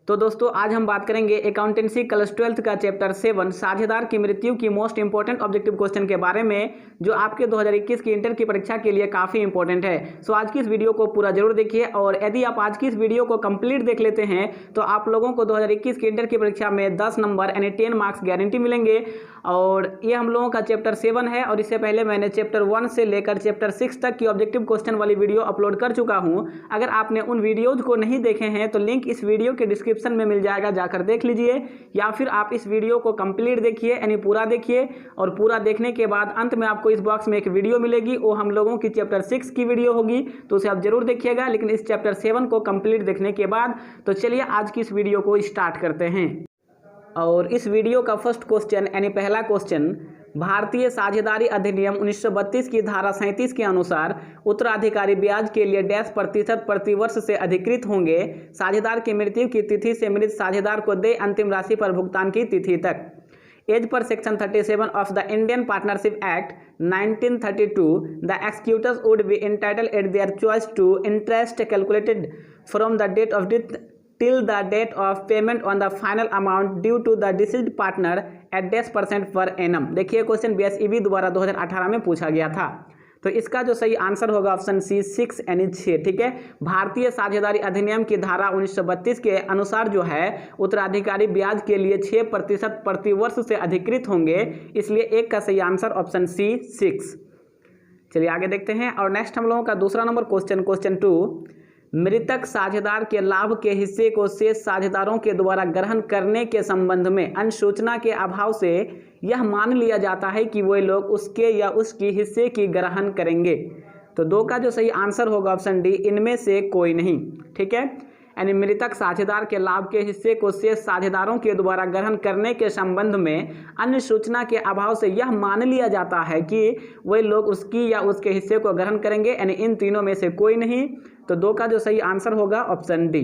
तो दोस्तों आज हम बात करेंगे अकाउंटेंसी क्लास 12th का चैप्टर 7 साझेदार की मृत्यु की मोस्ट इंपॉर्टेंट ऑब्जेक्टिव क्वेश्चन के बारे में, जो आपके 2021 की इंटर की परीक्षा के लिए काफ़ी इंपॉर्टेंट है। सो आज की इस वीडियो को पूरा जरूर देखिए, और यदि आप आज की इस वीडियो को कंप्लीट देख लेते हैं तो आप लोगों को 2021 की इंटर की परीक्षा में 10 नंबर यानी 10 मार्क्स गारंटी मिलेंगे। और ये हम लोगों का चैप्टर 7 है, और इससे पहले मैंने चैप्टर 1 से लेकर चैप्टर 6 तक की ऑब्जेक्टिव क्वेश्चन वाली वीडियो अपलोड कर चुका हूँ। अगर आपने उन वीडियोज़ को नहीं देखे हैं तो लिंक इस वीडियो के डिस्क्रिप्शन में मिल जाएगा, जाकर देख लीजिए, या फिर आप इस वीडियो को कंप्लीट देखिए यानी पूरा देखिए, और पूरा देखने के बाद अंत में आपको इस बॉक्स में एक वीडियो मिलेगी, वो हम लोगों की चैप्टर 6 की वीडियो होगी, तो उसे आप जरूर देखिएगा। लेकिन इस चैप्टर 7 को कंप्लीट देखने के बाद तो चलिए आज की इस वीडियो को स्टार्ट करते हैं। और इस वीडियो का फर्स्ट क्वेश्चन यानी पहला क्वेश्चन, भारतीय साझेदारी अधिनियम 1932 की धारा 37 के अनुसार उत्तराधिकारी ब्याज के लिए डैश प्रतिशत प्रतिवर्ष से अधिकृत होंगे। साझेदार की मृत्यु की तिथि से मृत साझेदार को देय अंतिम राशि पर भुगतान की तिथि तक। As per section 37 of the Indian partnership act 1932, the executors would be entitled at their choice to interest calculated from the date of death till the date of payment on the final amount due to the deceased partner at %% per annum। देखिए question BSEB द्वारा 2018 में पूछा गया था। तो इसका जो सही आंसर होगा ऑप्शन सी 6 यानी 6। ठीक है, भारतीय साझेदारी अधिनियम की धारा 1932 के अनुसार जो है उत्तराधिकारी ब्याज के लिए 6% प्रतिवर्ष से अधिकृत होंगे, इसलिए एक का सही आंसर ऑप्शन सी 6। चलिए आगे देखते हैं। और नेक्स्ट हम लोगों का दूसरा नंबर क्वेश्चन 2, मृतक साझेदार के लाभ के हिस्से को शेष साझेदारों के द्वारा ग्रहण करने के संबंध में अनुसूचना के अभाव से यह मान लिया जाता है कि वे लोग उसके या उसकी हिस्से की ग्रहण करेंगे। तो 2 का जो सही आंसर होगा ऑप्शन डी, इनमें से कोई नहीं। ठीक है, यानी मृतक साझेदार के लाभ के हिस्से को शेष साझेदारों के द्वारा ग्रहण करने के संबंध में अन्य सूचना के अभाव से यह मान लिया जाता है कि वे लोग उसकी या उसके हिस्से को ग्रहण करेंगे, यानी इन तीनों में से कोई नहीं। तो 2 का जो सही आंसर होगा ऑप्शन डी।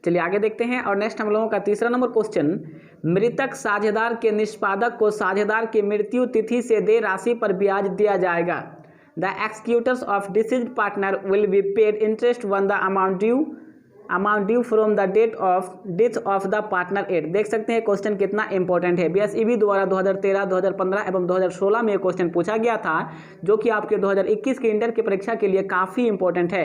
चलिए आगे देखते हैं। और नेक्स्ट हम लोगों का तीसरा नंबर क्वेश्चन, मृतक साझेदार के निष्पादक को साझेदार की मृत्यु तिथि से देय राशि पर ब्याज दिया जाएगा। The executors of deceased partner will be paid interest on the amount due from the date of death of the partner at। देख सकते हैं क्वेश्चन कितना इंपॉर्टेंट है। BSEB द्वारा 2013, 2015 एवं 2016 में क्वेश्चन पूछा गया था, जो कि आपके 2021 के इंटर की परीक्षा के लिए काफ़ी इंपॉर्टेंट है।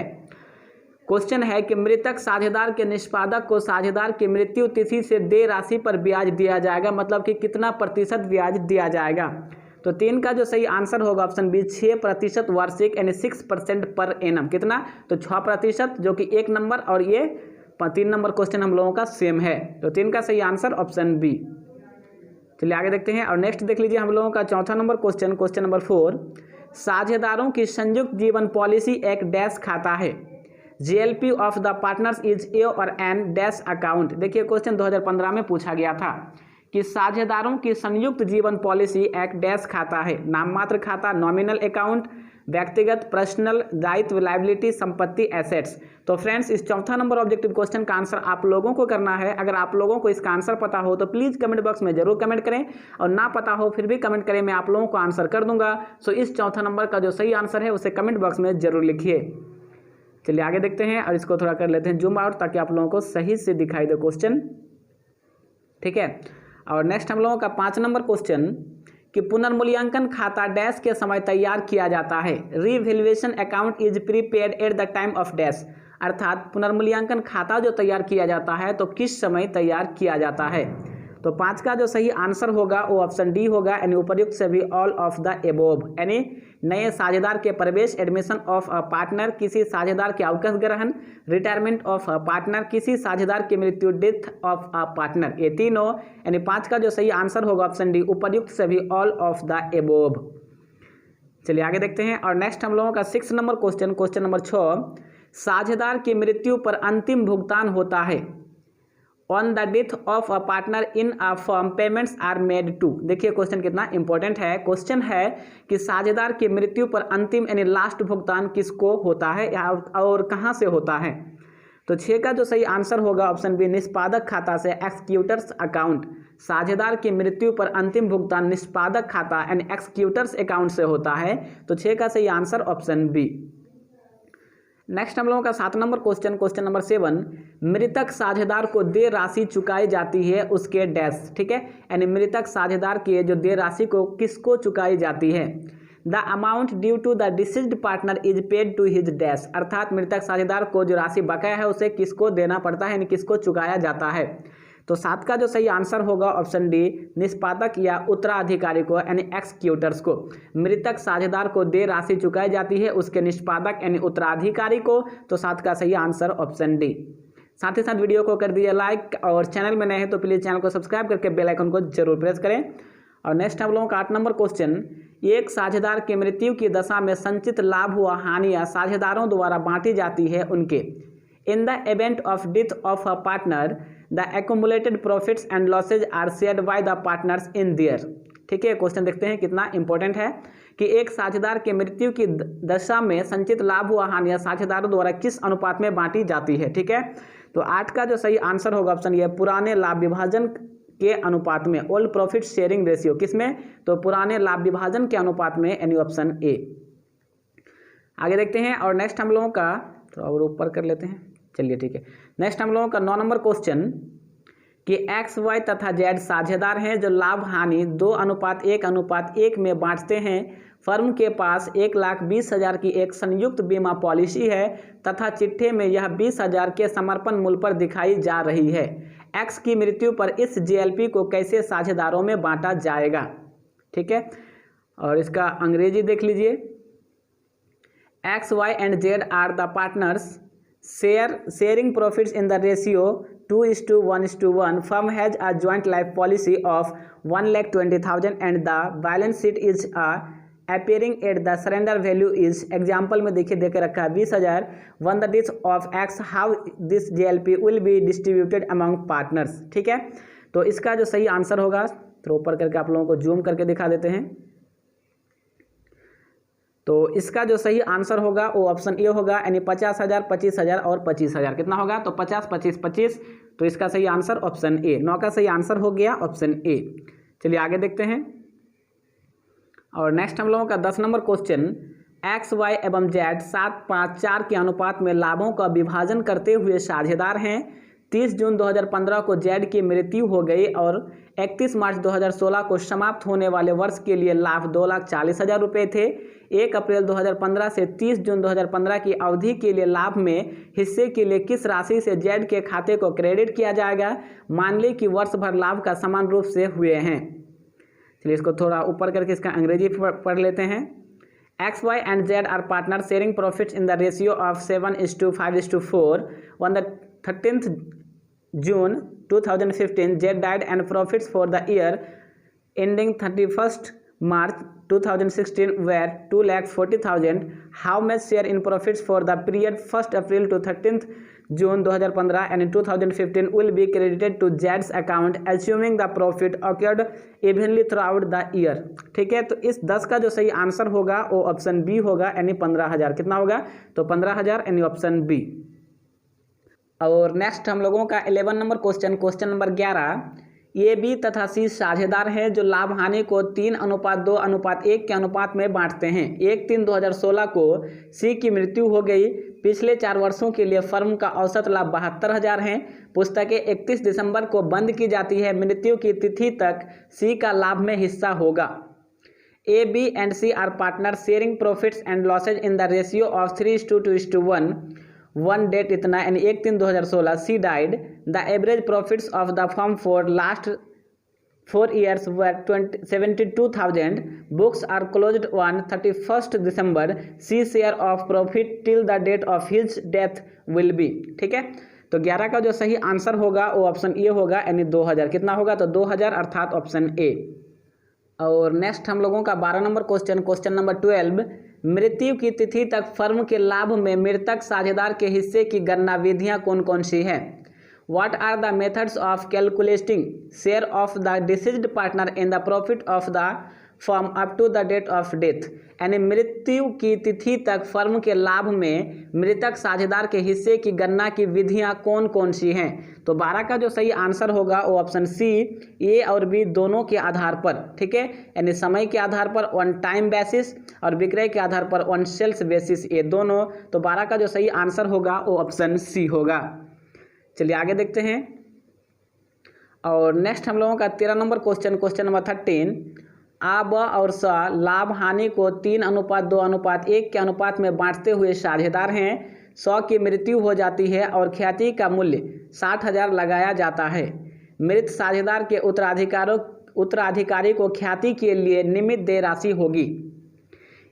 क्वेश्चन है कि मृतक साझेदार के निष्पादक को साझेदार की मृत्यु तिथि से देय राशि पर ब्याज दिया जाएगा, मतलब कि कितना प्रतिशत ब्याज दिया जाएगा। तो 3 का जो सही आंसर होगा ऑप्शन बी 6% वार्षिक यानी 6% पर एनम। कितना? तो 6%, जो कि 1 नंबर और ये 3 नंबर क्वेश्चन हम लोगों का सेम है। तो 3 का सही आंसर ऑप्शन बी। चलिए आगे देखते हैं। और नेक्स्ट देख लीजिए हम लोगों का चौथा नंबर क्वेश्चन नंबर 4, साझेदारों की संयुक्त जीवन पॉलिसी एक डैश खाता है। GLP of the partners is a और एन डैश अकाउंट। देखिए क्वेश्चन 2015 में पूछा गया था कि साझेदारों की संयुक्त जीवन पॉलिसी एक डैश खाता है। नाम मात्र खाता, नॉमिनल अकाउंट, व्यक्तिगत, पर्सनल, दायित्व, लायबिलिटी, संपत्ति, एसेट्स। तो फ्रेंड्स इस चौथा नंबर ऑब्जेक्टिव क्वेश्चन का आंसर आप लोगों को करना है। अगर आप लोगों को इसका आंसर पता हो तो प्लीज़ कमेंट बॉक्स में जरूर कमेंट करें, और ना पता हो फिर भी कमेंट करें, मैं आप लोगों को आंसर कर दूंगा। सो इस चौथा नंबर का जो सही आंसर है उसे कमेंट बॉक्स में जरूर लिखिए। चलिए आगे देखते हैं, और इसको थोड़ा कर लेते हैं जूम आउट, ताकि आप लोगों को सही से दिखाई दे क्वेश्चन। ठीक है, और नेक्स्ट हम लोगों का 5 नंबर क्वेश्चन कि पुनर्मूल्यांकन खाता डैश के समय तैयार किया जाता है। Revaluation account is prepaid at the time of dash. अर्थात पुनर्मूल्यांकन खाता जो तैयार किया जाता है तो किस समय तैयार किया जाता है। तो 5 का जो सही आंसर होगा वो ऑप्शन डी होगा, यानी उपर्युक्त से भी ऑल ऑफ द एबोव। यानी नए साझेदार के प्रवेश, एडमिशन ऑफ अ पार्टनर, किसी साझेदार के अवकाश ग्रहण, रिटायरमेंट ऑफ अ पार्टनर, किसी साझेदार की मृत्यु, डेथ ऑफ अ पार्टनर। ये तीनों, यानी 5 का जो सही आंसर होगा ऑप्शन डी, उपर्युक्त से भी ऑल ऑफ द एबोव। चलिए आगे देखते हैं। और नेक्स्ट हम लोगों का 6 नंबर क्वेश्चन नंबर 6, साझेदार की मृत्यु पर अंतिम भुगतान होता है। On the death of a partner in a firm payments are made to. देखिए क्वेश्चन कितना इंपॉर्टेंट है। क्वेश्चन है कि साझेदार की मृत्यु पर अंतिम यानी लास्ट भुगतान किसको होता है और कहां से होता है। तो 6 का जो सही आंसर होगा ऑप्शन बी, निष्पादक खाता से, एक्सक्यूटर्स अकाउंट। साझेदार की मृत्यु पर अंतिम भुगतान निष्पादक खाता यानी एक्सक्यूटर्स अकाउंट से होता है। तो 6 का सही आंसर ऑप्शन बी। नेक्स्ट हम लोगों का 7 नंबर क्वेश्चन नंबर 7, मृतक साझेदार को देय राशि चुकाई जाती है उसके डैश, ठीक है, यानी मृतक साझेदार की जो देय राशि को किसको चुकाई जाती है। The amount due to the deceased partner is paid to his dash, अर्थात मृतक साझेदार को जो राशि बकाया है उसे किसको देना पड़ता है, यानी किसको चुकाया जाता है। तो 7 का जो सही आंसर होगा ऑप्शन डी, निष्पादक या उत्तराधिकारी को, यानी एक्सक्यूटर्स को। मृतक साझेदार को देय राशि चुकाई जाती है उसके निष्पादक यानी उत्तराधिकारी को। तो 7 का सही आंसर ऑप्शन डी। साथ ही साथ वीडियो को कर दीजिए लाइक, और चैनल में नए हैं तो प्लीज़ चैनल को सब्सक्राइब करके बेल आइकन को जरूर प्रेस करें। और नेक्स्ट हम लोगों का 8 नंबर क्वेश्चन, एक साझेदार की मृत्यु की दशा में संचित लाभ व हानियां साझेदारों द्वारा बांटी जाती है उनके। In the event of death of a partner the accumulated profits and losses are shared by the partners in their. ठीक है, क्वेश्चन देखते हैं कितना इंपॉर्टेंट है कि एक साझेदार के मृत्यु की दशा में संचित लाभ व हानियां साझेदारों द्वारा किस अनुपात में बांटी जाती है। ठीक है, तो 8 का जो सही आंसर होगा ऑप्शन ये, पुराने लाभ विभाजन के अनुपात में, ओल्ड प्रॉफिट शेयरिंग रेशियो, किसमें, तो पुराने लाभ विभाजन के अनुपात में, यानी ऑप्शन ए। आगे देखते हैं। और नेक्स्ट हम लोगों का थोड़ा और ऊपर कर लेते हैं, चलिए ठीक है। नेक्स्ट हम लोगों का 9 नंबर क्वेश्चन कि एक्स वाई तथा जेड साझेदार हैं जो लाभ हानि 2:1:1 में बांटते हैं। फर्म के पास 1,20,000 की एक संयुक्त बीमा पॉलिसी है तथा चिट्ठे में यह 20,000 के समर्पण मूल्य पर दिखाई जा रही है। एक्स की मृत्यु पर इस जेएलपी को कैसे साझेदारों में बांटा जाएगा। ठीक है, और इसका अंग्रेजी देख लीजिए। X Y and Z are the partners sharing profits in the ratio 2:1:1. Firm has a joint life policy of 1,20,000 and the balance sheet is appearing at the surrender value is, example में देखिए देके रखा है 20,000, one the death of x, how this JLP will be distributed among partners. ठीक है, तो इसका जो सही आंसर होगा, तो ऊपर करके आप लोगों को जूम करके दिखा देते हैं। तो इसका जो सही आंसर होगा वो ऑप्शन ए होगा, यानी 50,000, 25,000 और 25,000। कितना होगा, तो 50, 25, 25। तो इसका सही आंसर ऑप्शन ए। 9 का सही आंसर हो गया ऑप्शन ए। चलिए आगे देखते हैं। और नेक्स्ट हम लोगों का 10 नंबर क्वेश्चन, एक्स वाई एवं जेड 7:5:4 के अनुपात में लाभों का विभाजन करते हुए साझेदार हैं। 30 जून 2015 को जेड की मृत्यु हो गई और 31 मार्च 2016 को समाप्त होने वाले वर्ष के लिए लाभ 2,40,000 रुपये थे। 1 अप्रैल 2015 से 30 जून 2015 की अवधि के लिए लाभ में हिस्से के लिए किस राशि से जेड के खाते को क्रेडिट किया जाएगा। मान लें कि वर्ष भर लाभ का समान रूप से हुए हैं। चलिए इसको थोड़ा ऊपर करके इसका अंग्रेजी पढ़ लेते हैं। X Y and Z are partner sharing profits in the ratio of 7:5:4. On the 13th June 2015, Z died and profits for the year ending 31st March 2016 were 2,40,000. How much share in profits for the period 1st April to 13th June 2015 and 2015 will be credited to Z's account assuming the profit occurred evenly throughout the year. ठीक है, तो इस 10 का जो सही answer होगा वो option B होगा, यानी 15,000। कितना होगा, तो 15,000, यानी ऑप्शन बी। और नेक्स्ट हम लोगों का 11 number question number 11, A B तथा सी साझेदार हैं जो लाभ हानि को 3:2:1 के अनुपात में बांटते हैं। 1/3/2016 को सी की मृत्यु हो गई। पिछले 4 वर्षों के लिए फर्म का औसत लाभ 72,000 है। पुस्तकें 31 दिसंबर को बंद की जाती है। मृत्यु की तिथि तक सी का लाभ में हिस्सा होगा। A B and C are partner sharing profits and losses in the ratio of 3:2:1. On date इतना, यानी 1/3/2016 C died. The average profits of the firm for last 4 years were 72,000. Books are closed on 31st December. C share of profit till the date of his death will be. ठीक है, तो 11 का जो सही answer होगा वो option A होगा, यानी 2,000। कितना होगा, तो 2,000, अर्थात ऑप्शन ए। और नेक्स्ट हम लोगों का 12 नंबर क्वेश्चन नंबर 12, मृत्यु की तिथि तक फर्म के लाभ में मृतक साझेदार के हिस्से की गणना विधियां कौन कौन सी हैं। What are the methods of calculating share of the deceased partner in the profit of the firm up to the date of death, यानी मृत्यु की तिथि तक फर्म के लाभ में मृतक साझेदार के हिस्से की गणना की विधियां कौन कौन सी हैं। तो 12 का जो सही आंसर होगा वो ऑप्शन सी, ए और बी दोनों के आधार पर, ठीक है, यानी समय के आधार पर ऑन टाइम बेसिस और विक्रय के आधार पर ऑन सेल्स बेसिस, ये दोनों। तो 12 का जो सही आंसर होगा वो ऑप्शन सी होगा। चलिए आगे देखते हैं। और नेक्स्ट हम लोगों का 13 नंबर क्वेश्चन नंबर 13, आ, ब और स लाभ हानि को 3:2:1 के अनुपात में बांटते हुए साझेदार हैं। 100 की मृत्यु हो जाती है और ख्याति का मूल्य 60,000 लगाया जाता है। मृत साझेदार के उत्तराधिकारी को ख्याति के लिए निमित्त देय राशि होगी।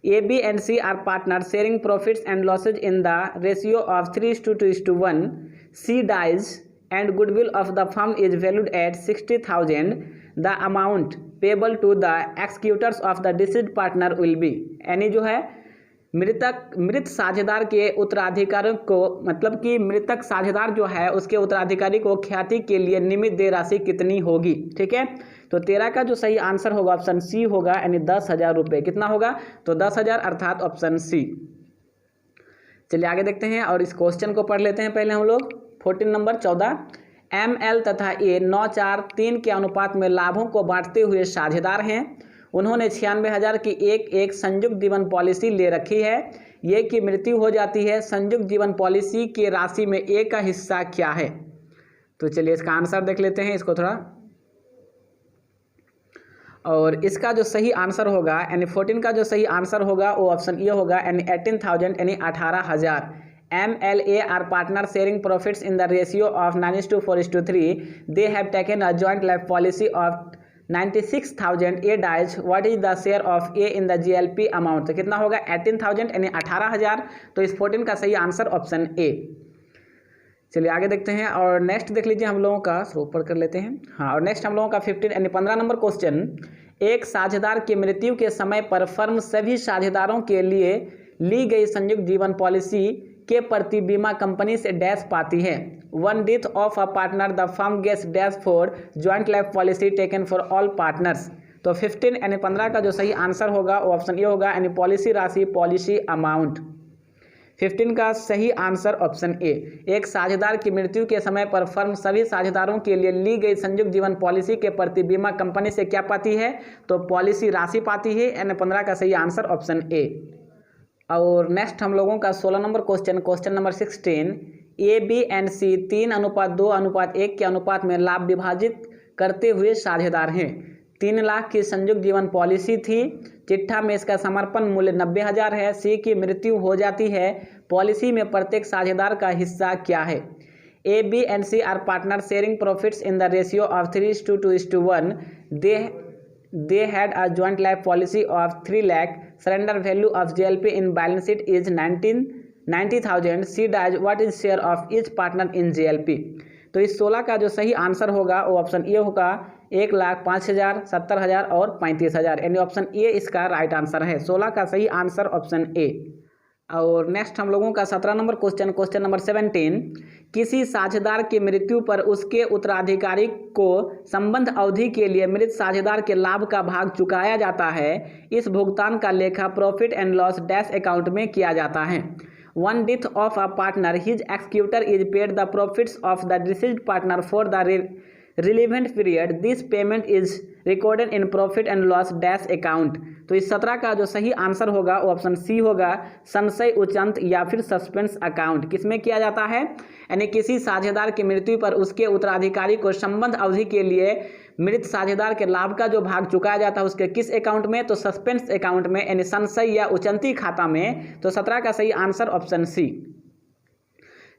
A, B and C are partner sharing profits and losses in the ratio of 3:2:1। C dies and goodwill of the firm is valued at 60,000. The amount payable to the executors of the deceased partner will be, यानी जो है मृत साझेदार के उत्तराधिकारी को, मतलब कि मृतक साझेदार जो है उसके उत्तराधिकारी को ख्याति के लिए निमित्त देय राशि कितनी होगी, ठीक है। तो 13 का जो सही आंसर होगा ऑप्शन सी होगा, यानी 10,000 रुपये। कितना होगा? तो 10,000 अर्थात ऑप्शन सी। चलिए आगे देखते हैं और इस क्वेश्चन को पढ़ लेते हैं पहले हम लोग। 14 नंबर 14, एम, एल तथा ए 9:4:3 के अनुपात में लाभों को बांटते हुए साझेदार हैं। उन्होंने 96,000 की एक संयुक्त जीवन पॉलिसी ले रखी है। ये की मृत्यु हो जाती है। संयुक्त जीवन पॉलिसी की राशि में ए का हिस्सा क्या है? तो चलिए इसका आंसर देख लेते हैं इसको थोड़ा। और इसका जो सही आंसर होगा, यानी 14 का जो सही आंसर होगा वो ऑप्शन ए होगा, यानी 18,000, यानी 18,000। MLA are partner sharing profits in the ratio of 9:4:3. They have taken a joint life policy of 96,000. A dies. What is the share of A in the GLP amount? तो कितना होगा? 18,000, यानी 18,000। तो इस 14 का सही आंसर ऑप्शन ए। चलिए आगे देखते हैं और नेक्स्ट देख लीजिए हम लोगों का, ऊपर कर लेते हैं। हाँ, और नेक्स्ट हम लोगों का 15 यानी 15 नंबर क्वेश्चन, एक साझेदार की मृत्यु के समय पर फर्म सभी साझेदारों के लिए ली गई संयुक्त जीवन पॉलिसी के प्रति बीमा कंपनी से डैश पाती है। 1 death of a partner the firm gets dash for joint life policy taken for all partners. तो 15 यानी 15 का जो सही आंसर होगा वो ऑप्शन ए होगा, यानी पॉलिसी राशि, पॉलिसी अमाउंट। 15 का सही आंसर ऑप्शन ए। एक साझेदार की मृत्यु के समय पर फर्म सभी साझेदारों के लिए ली गई संयुक्त जीवन पॉलिसी के प्रति बीमा कंपनी से क्या पाती है? तो पॉलिसी राशि पाती है, यानी 15 का सही आंसर ऑप्शन ए। और नेक्स्ट हम लोगों का 16 number question number 16, A, B and C 3:2:1 के अनुपात में लाभ विभाजित करते हुए साझेदार हैं। 3 लाख की संयुक्त जीवन पॉलिसी थी। चिट्ठा में इसका समर्पण मूल्य 90,000 है। सी की मृत्यु हो जाती है। पॉलिसी में प्रत्येक साझेदार का हिस्सा क्या है? A, B and C are partner sharing profits in the ratio of 3:2:1। They had a joint life policy of 3 lakh. Surrender value of GLP in balance sheet is 90,000. C dies. What is share of each partner in GLP? तो इस 16 का जो सही answer होगा वो option A होगा, 1,05,000, 70,000 और 35,000, यानी ऑप्शन ए इसका राइट आंसर है। 16 का सही आंसर ऑप्शन ए। और नेक्स्ट हम लोगों का 17 नंबर क्वेश्चन नंबर 17, किसी साझेदार की मृत्यु पर उसके उत्तराधिकारी को संबंध अवधि के लिए मृत साझेदार के लाभ का भाग चुकाया जाता है। इस भुगतान का लेखा profit and loss dash account में किया जाता है। 1 death of a partner, his executor is paid the profits of the deceased partner for the relevant period. This payment is recorded in profit and loss dash account. तो इस 17 का जो सही answer होगा वो ऑप्शन सी होगा, संशय उचंत या फिर सस्पेंस अकाउंट। किसमें किया जाता है? यानी किसी साझेदार की मृत्यु पर उसके उत्तराधिकारी को संबंध अवधि के लिए मृत साझेदार के लाभ का जो भाग चुकाया जाता है उसके किस अकाउंट में? तो सस्पेंस अकाउंट में, यानी संशय या उचंती खाता में। तो 17 का सही आंसर ऑप्शन सी।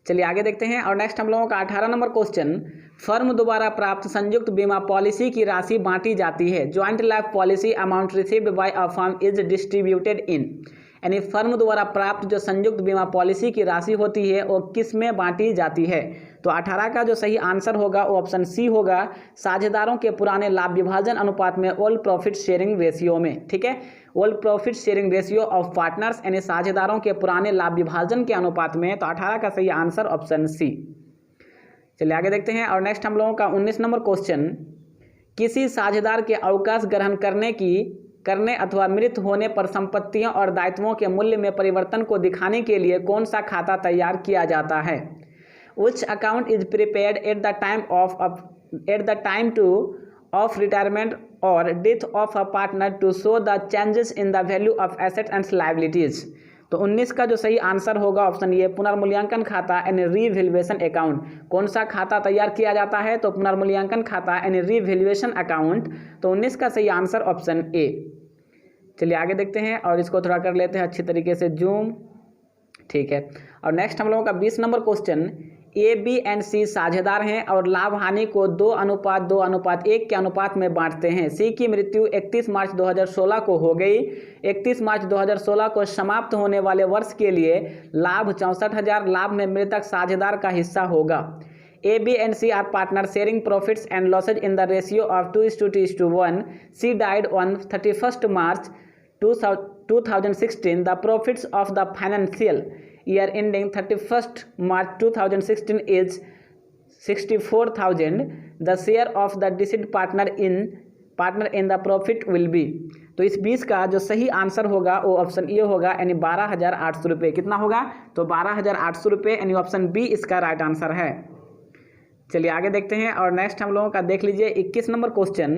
चलिए आगे देखते हैं और नेक्स्ट हम लोगों का 18 नंबर क्वेश्चन, फर्म द्वारा प्राप्त संयुक्त बीमा पॉलिसी की राशि बांटी जाती है। Joint life policy amount received by a firm is distributed in, यानी फर्म द्वारा प्राप्त जो संयुक्त बीमा पॉलिसी की राशि होती है वो किस में बांटी जाती है? तो 18 का जो सही आंसर होगा वो ऑप्शन सी होगा, साझेदारों के पुराने लाभ विभाजन अनुपात में, ऑल प्रॉफिट शेयरिंग रेशियो में। ठीक है, all profit sharing ratio of partners, यानी साझेदारों के पुराने लाभ विभाजन के अनुपात में। तो 18 का सही आंसर ऑप्शन सी। चलिए आगे देखते हैं और नेक्स्ट हम लोगों का 19 नंबर क्वेश्चन, किसी साझेदार के अवकाश ग्रहण करने की करने अथवा मृत होने पर संपत्तियों और दायित्वों के मूल्य में परिवर्तन को दिखाने के लिए कौन सा खाता तैयार किया जाता है? Which account is prepared at the time of retirement or death of a partner to show the changes in the value of assets and liabilities? तो 19 का जो सही आंसर होगा ऑप्शन ये पुनर्मूल्यांकन खाता यानी रीवैल्यूएशन अकाउंट। कौन सा खाता तैयार किया जाता है? तो पुनर्मूल्यांकन खाता यानी रीवैल्यूएशन अकाउंट। तो 19 का सही आंसर ऑप्शन ए। चलिए आगे देखते हैं और इसको थोड़ा कर लेते हैं अच्छी तरीके से जूम। ठीक है, और नेक्स्ट हम लोगों का 20 number question, A B and C साझेदार हैं और लाभ हानि को 2:2:1 के अनुपात में बांटते हैं। सी की मृत्यु 31 मार्च 2016 को हो गई। 31 मार्च 2016 को समाप्त होने वाले वर्ष के लिए लाभ 64,000 लाभ में मृतक साझेदार का हिस्सा होगा। A, B and C are partners sharing profits and losses in the ratio of 2:2:1. C died on 31st March 2016. The profits of the financial year ending 31st March 2016 is 64,000. The share of the deceased partner in the profit will be. तो इस 20 का जो सही answer होगा वो option A होगा यानी 12,800 रुपये। कितना होगा? तो 12,800 रुपये यानी ऑप्शन बी इसका राइट आंसर है। चलिए आगे देखते हैं और नेक्स्ट हम लोगों का देख लीजिए 21 नंबर क्वेश्चन,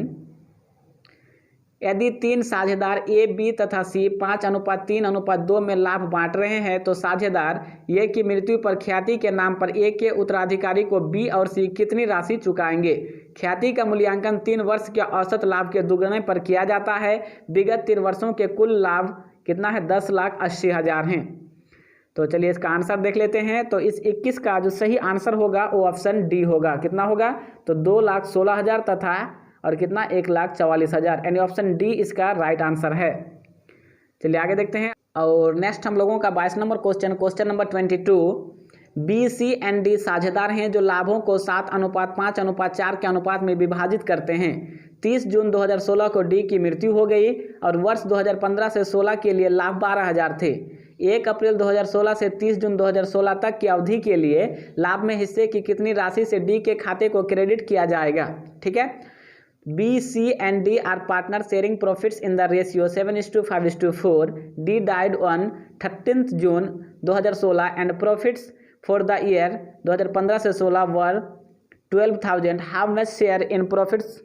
यदि 3 साझेदार ए बी तथा सी 5:3:2 में लाभ बांट रहे हैं तो साझेदार ए की मृत्यु पर ख्याति के नाम पर ए के उत्तराधिकारी को बी और सी कितनी राशि चुकाएंगे? ख्याति का मूल्यांकन 3 वर्ष के औसत लाभ के दुगने पर किया जाता है। विगत 3 वर्षों के कुल लाभ कितना है? 10,80,000 हैं। तो चलिए इसका आंसर देख लेते हैं। तो इस 21 का जो सही आंसर होगा वो ऑप्शन डी होगा। कितना होगा? तो 2,16,000 तथा और कितना 1,44,000 यानी ऑप्शन डी इसका राइट आंसर है। चलिए आगे देखते हैं और नेक्स्ट हम लोगों का 22 number question number 22, B C and D साझेदार हैं जो लाभों को 7:5:4 के अनुपात में विभाजित करते हैं। 30 जून 2016 को डी की मृत्यु हो गई और वर्ष 2015 से 16 के लिए लाभ 12,000 थे। 1 अप्रैल 2016 से 30 जून 2016 तक की अवधि के लिए लाभ में हिस्से की कितनी राशि से डी के खाते को क्रेडिट किया जाएगा? ठीक है, B C and D are partner sharing profits in the ratio 7:5:4. D died on 13 June 2016 and profits for the year 2015 से 16 were 12,000. How much share in profits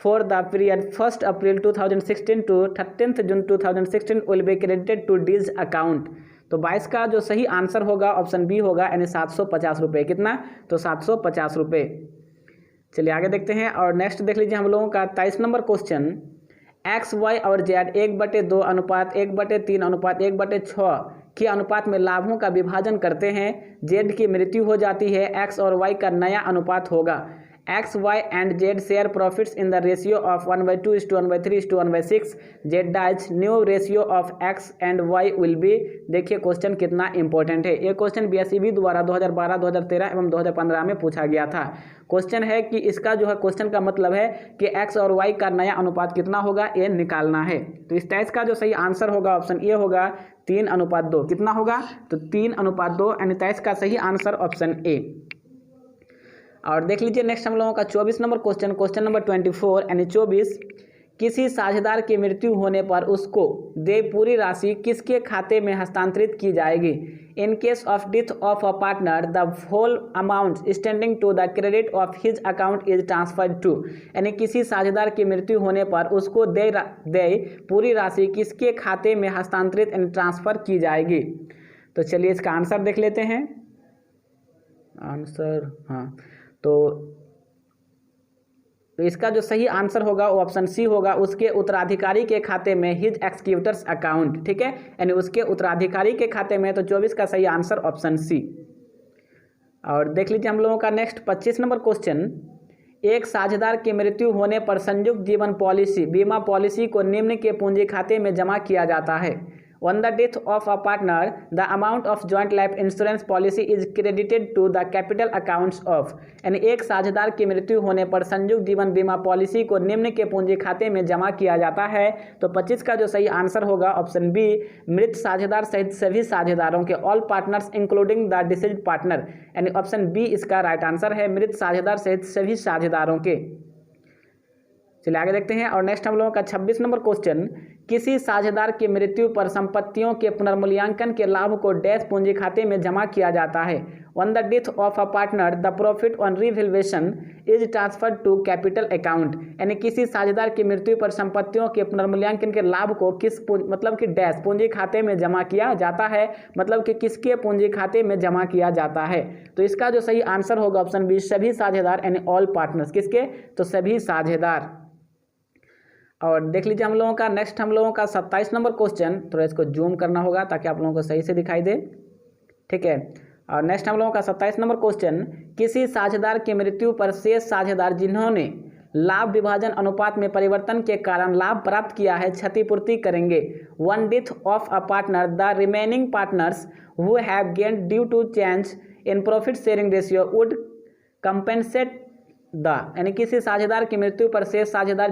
for the period 1st April 2016 to 13th June 2016 will be credited to D's account. तो 22 का जो सही answer होगा option B होगा यानी 750 रुपये। कितना? तो 750 रुपये। चलिए आगे देखते हैं और नेक्स्ट देख लीजिए हम लोगों का 23 नंबर क्वेश्चन, एक्स वाई और जेड 1/2 अनुपात 1/3 अनुपात 1/6 के अनुपात में लाभों का विभाजन करते हैं। जेड की मृत्यु हो जाती है, एक्स और वाई का नया अनुपात होगा। X, Y and Z share profits in the ratio of 1/2:1/3:1/6. Z dies. New ratio of X and Y will be. देखिए क्वेश्चन कितना इंपॉर्टेंट है। ये क्वेश्चन BSEB द्वारा 2012, 2013 एवं 2015 में पूछा गया था। क्वेश्चन है कि इसका जो है क्वेश्चन का मतलब है कि X और Y का नया अनुपात कितना होगा ये निकालना है। तो इस 23 का जो सही आंसर होगा ऑप्शन ए होगा 3:2। कितना होगा? तो 3:2 यानी 23 का सही आंसर ऑप्शन ए। और देख लीजिए नेक्स्ट हम लोगों का 24 नंबर क्वेश्चन नंबर 24 यानी 24, किसी साझेदार की मृत्यु होने पर उसको दे पूरी राशि किसके खाते में हस्तांतरित की जाएगी? In case of death of a partner the whole amount standing to the credit of his account is transferred to. यानी किसी साझेदार की मृत्यु होने पर उसको दे पूरी राशि किसके खाते में हस्तांतरित यानी ट्रांसफर की जाएगी? तो चलिए इसका आंसर देख लेते हैं। आंसर तो इसका जो सही आंसर होगा वो ऑप्शन सी होगा, उसके उत्तराधिकारी के खाते में हिज एक्सक्यूटर्स अकाउंट। ठीक है, यानी उसके उत्तराधिकारी के खाते में। तो 24 का सही आंसर ऑप्शन सी। और देख लीजिए हम लोगों का नेक्स्ट 25 नंबर क्वेश्चन, एक साझेदार की मृत्यु होने पर संयुक्त जीवन पॉलिसी बीमा पॉलिसी को निम्न के पूंजी खाते में जमा किया जाता है। On the death of a partner, the amount of joint life insurance policy is credited to the capital accounts of. यानी एक साझेदार की मृत्यु होने पर संयुक्त जीवन बीमा पॉलिसी को निम्न के पूंजी खाते में जमा किया जाता है। तो 25 का जो सही आंसर होगा ऑप्शन बी, मृत साझेदार सहित सभी साझेदारों के, all partners including the deceased partner. यानी ऑप्शन बी इसका राइट आंसर है, मृत साझेदार सहित सभी साझेदारों के। चलिए आगे देखते हैं और नेक्स्ट हम लोगों का 26 नंबर क्वेश्चन, किसी साझेदार की मृत्यु पर संपत्तियों के पुनर्मूल्यांकन के लाभ को डैश पूंजी खाते में जमा किया जाता है। On the death of a partner the profit on revaluation is transfer to capital account. यानी किसी साझेदार की मृत्यु पर संपत्तियों के पुनर्मूल्यांकन के लाभ को मतलब कि डैश पूंजी खाते में जमा किया जाता है, मतलब कि किसके पूंजी खाते में जमा किया जाता है। तो इसका जो सही आंसर होगा ऑप्शन बी, सभी साझेदार यानी ऑल पार्टनर्स। किसके? तो सभी साझेदार। और देख लीजिए हम लोगों का नेक्स्ट हम लोगों का 27 नंबर क्वेश्चन, थोड़ा इसको जूम करना होगा ताकि आप लोगों को सही से दिखाई दे। ठीक है, और नेक्स्ट हम लोगों का 27 नंबर क्वेश्चन, किसी साझेदार की मृत्यु पर शेष साझेदार जिन्होंने लाभ विभाजन अनुपात में परिवर्तन के कारण लाभ प्राप्त किया है क्षतिपूर्ति करेंगे। When death of a partner the remaining partners who have gained due to change in profit sharing ratio would compensate the. यानी किसी साझेदार की मृत्यु पर शेष साझेदार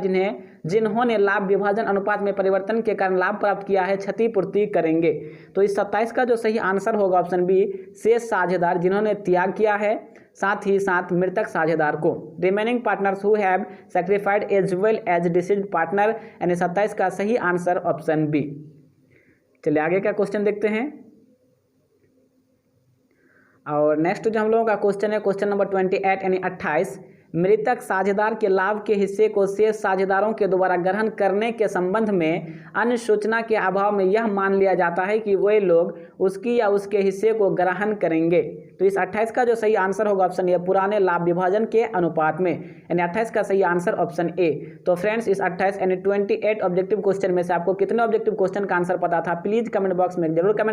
जिन्होंने लाभ विभाजन अनुपात में परिवर्तन के कारण लाभ प्राप्त किया है क्षतिपूर्ति करेंगे। तो इस 27 का जो सही आंसर होगा ऑप्शन बी, शेष साझेदार जिन्होंने त्याग किया है, साथ ही साथ मृतक साझेदार को। Remaining partners who have sacrificed as well as deceased partner. यानी 27 का सही आंसर ऑप्शन बी। चलिए आगे का क्वेश्चन देखते हैं। और नेक्स्ट जो हम लोगों का क्वेश्चन है क्वेश्चन नंबर 28 यानी 28, मृतक साझेदार के लाभ के हिस्से को शेष साझेदारों के द्वारा ग्रहण करने के संबंध में अन्य सूचना के अभाव में यह मान लिया जाता है कि वे लोग उसकी या उसके हिस्से को ग्रहण करेंगे। तो इस 28 का जो सही आंसर होगा ऑप्शन ए, पुराने लाभ विभाजन के अनुपात में। यानी 28 का सही आंसर ऑप्शन ए। तो फ्रेंड्स इस 28 यानी 28 ऑब्जेक्टिव क्वेश्चन में से आपको कितने ऑब्जेक्टिव क्वेश्चन का आंसर पता था, प्लीज कमेंट बॉक्स में जरूर कमेंट